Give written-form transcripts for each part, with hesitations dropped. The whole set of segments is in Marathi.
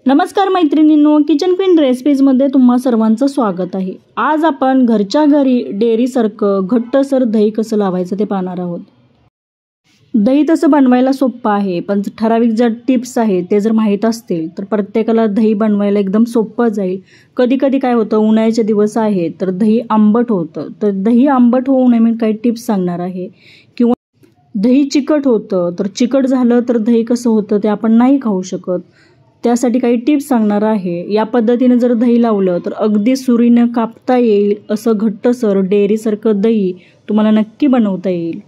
नमस्कार मैत्रिणींनो, किचन क्वीन रेसिपीजमध्ये तुम्हा सर्वांचं स्वागत आहे। आज आपण घरच्या घरी डेअरीसारखं घट्टसर दही कसं लावायचं ते पाहणार आहोत। दही तसं बनवायला सोपं आहे, पण ठराविक ज्या टिप्स आहेत ते जर माहीत असतील तर प्रत्येकाला दही बनवायला एकदम सोपं जाईल। कधी कधी काय होतं, उन्हाळ्याचे दिवस आहेत तर दही आंबट होतं, तर दही आंबट होऊ नये म्हणून काही टिप्स सांगणार आहे। किंवा दही चिकट होतं, तर चिकट झालं तर दही कसं होतं ते आपण नाही खाऊ शकत, त्यासाठी काही टिप्स सांगणार आहे। या पद्धतीने जर दही लावलं तर अगदी सुरीने कापता येईल असं घट्टसर डेअरीसारखं दही तुम्हाला नक्की बनवता येईल।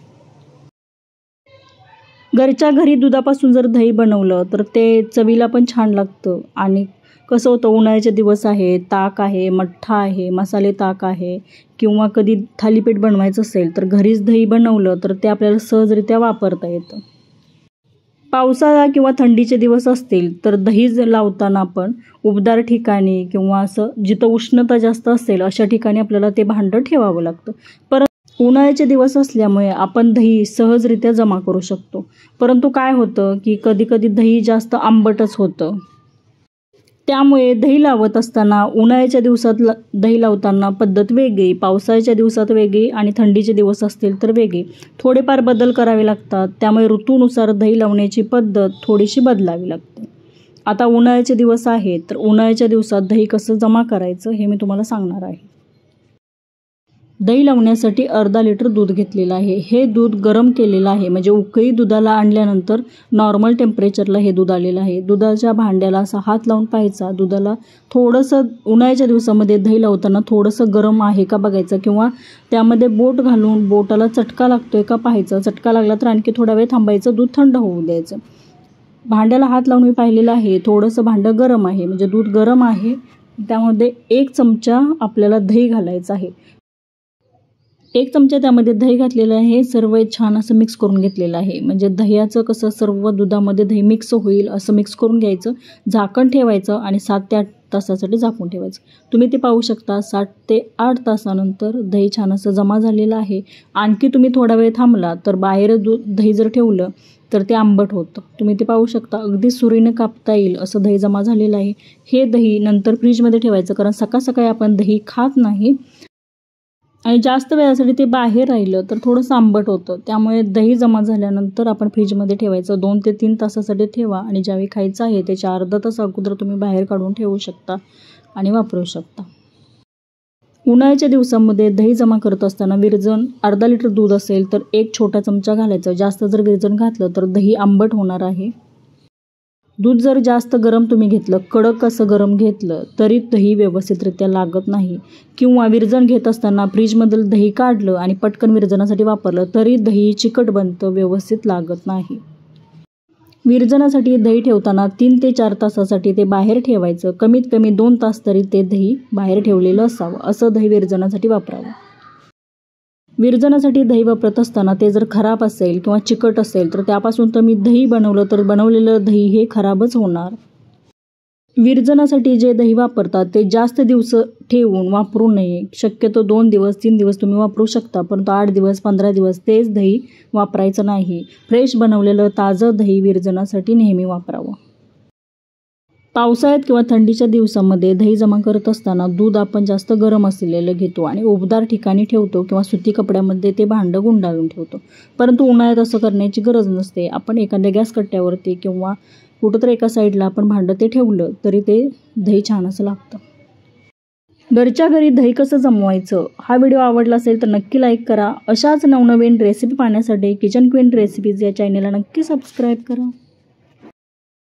घरच्या घरी दुधापासून जर दही बनवलं तर ते चवीला पण छान लागतं। आणि कसं होतं, उन्हाळ्याचे दिवस आहे, ताक आहे, मठ्ठा आहे, मसाले ताक आहे, किंवा कधी थालीपीठ बनवायचं असेल तर घरीच दही बनवलं तर ते आपल्याला सहजरित्या वापरता येतं। पावसाळा किंवा थंडीचे दिवस असतील तर दही लावताना आपण उबदार ठिकाणी किंवा असं जिथं उष्णता जास्त असेल अशा ठिकाणी आपल्याला ते भांडं ठेवावं लागतं। परंतु उन्हाळ्याचे दिवस असल्यामुळे आपण दही सहजरित्या जमा करू शकतो। परंतु काय होतं की कधी कधी दही जास्त आंबटच होतं, त्यामुळे दही लावत असताना उन्हाळ्याच्या दिवसात दही लावताना पद्धत वेगळी, पावसाळ्याच्या दिवसात वेगळी आणि थंडीचे दिवस असतील तर वेगळी, थोडेफार बदल करावे लागतात। त्यामुळे ऋतूनुसार दही लावण्याची पद्धत थोडीशी बदलावी लागते। आता उन्हाळ्याचे दिवस आहेत तर उन्हाळ्याच्या दिवसात दही कसं जमा करायचं हे मी तुम्हाला सांगणार आहे। दही लावण्यासाठी अर्धा लिटर दूध घेतलेलं आहे। हे दूध गरम केलेलं आहे, म्हणजे उकळी दुधाला आणल्यानंतर नॉर्मल टेम्परेचरला हे दूध आलेलं आहे। दुधाच्या भांड्याला असा हात लावून पाहायचा, दुधाला थोडंसं उन्हाळ्याच्या दिवसामध्ये दही लावताना थोडंसं गरम आहे का बघायचं, किंवा त्यामध्ये बोट घालून बोटाला चटका लागतोय का पाहायचं। चटका लागला तर आणखी थोडा वेळ थांबायचं, दूध थंड होऊ द्यायचं। भांड्याला हात लावून मी पाहिलेलं आहे, थोडंसं भांडं गरम आहे, म्हणजे दूध गरम आहे। त्यामध्ये 1 चमचा आपल्याला दही घालायचं आहे। 1 चमचा त्यामध्ये दही घातलेलं आहे, सर्व छान असं मिक्स करून घेतलेलं आहे। म्हणजे दह्याचं कसं सर्व दुधामध्ये दही मिक्स होईल असं मिक्स करून घ्यायचं, झाकण ठेवायचं आणि 7 ते 8 तासासाठी झाकून ठेवायचं। तुम्ही ते पाहू शकता 7 ते 8 तासानंतर दही छान असं जमा झालेलं आहे। आणखी तुम्ही थोडा वेळ थांबला तर बाहेर दही जर ठेवलं तर ते आंबट होतं। तुम्ही ते पाहू शकता, अगदी सुरीने कापता येईल असं दही जमा झालेलं आहे। हे दही नंतर फ्रीजमध्ये ठेवायचं, कारण सकाळ सकाळी आपण दही खात नाही आणि जास्त वेळासाठी ते बाहेर राहिलं तर थोडंसं आंबट होतं। त्यामुळे दही जमा झाल्यानंतर आपण फ्रीजमध्ये ठेवायचं, 2 ते 3 तासासाठी ठेवा आणि ज्यावेळी खायचं आहे त्याच्या अर्धा तास अगोदर तुम्ही बाहेर काढून ठेवू शकता आणि वापरू शकता। उन्हाळ्याच्या दिवसांमध्ये दही जमा करत असताना विरजण अर्धा लिटर दूध असेल तर 1 छोटा चमचा घालायचं। जास्त जर विरजण घातलं तर दही आंबट होणार आहे। दूध जर जास्त गरम तुम्ही घेतलं, कडक असं गरम घेतलं तरी दही व्यवस्थितरित्या लागत नाही, किंवा विरजण घेत असताना फ्रीजमधील दही काढलं आणि पटकन विरजणासाठी वापरलं तरी दही चिकट बनतं, व्यवस्थित लागत नाही। विरजणासाठी दही ठेवताना 3 ते 4 तासासाठी ते बाहेर ठेवायचं, कमीत कमी 2 तास तरी ते दही बाहेर ठेवलेलं असावं। असं दही विरजणासाठी वापरावं। विरजणासाठी दही वापरत असताना ते जर खराब असेल किंवा चिकट असेल तर त्यापासून तुम्ही दही बनवलं तर बनवलेलं दही हे खराबच होणार। विरजणासाठी जे दही वापरतात ते जास्त दिवस ठेवून वापरू नये। शक्यतो 2 दिवस 3 दिवस तुम्ही वापरू शकता, परंतु 8 दिवस 15 दिवस तेच दही वापरायचं नाही। फ्रेश बनवलेलं ताजं दही विरजणासाठी नेहमी वापरावं। पावसाळ्यात किंवा थंडीच्या दिवसामध्ये दही जमा करत असताना दूध आपण जास्त गरम असलेलं घेतो आणि उबदार ठिकाणी ठेवतो, किंवा सुती कपड्यामध्ये ते भांडं गुंडाळून ठेवतो। परंतु उन्हाळ्यात असं करण्याची गरज नसते। आपण एखाद्या गॅस कट्ट्यावरती किंवा कुठंतरी एका साईडला आपण भांडं ते ठेवलं तरी ते दही छान असं लागतं। घरच्या घरी दही कसं जमवायचं, हा व्हिडिओ आवडला असेल तर नक्की लाईक करा। अशाच नवनवीन रेसिपी पाहण्यासाठी किचन क्वीन रेसिपीज या चॅनेलला नक्की सबस्क्राईब करा।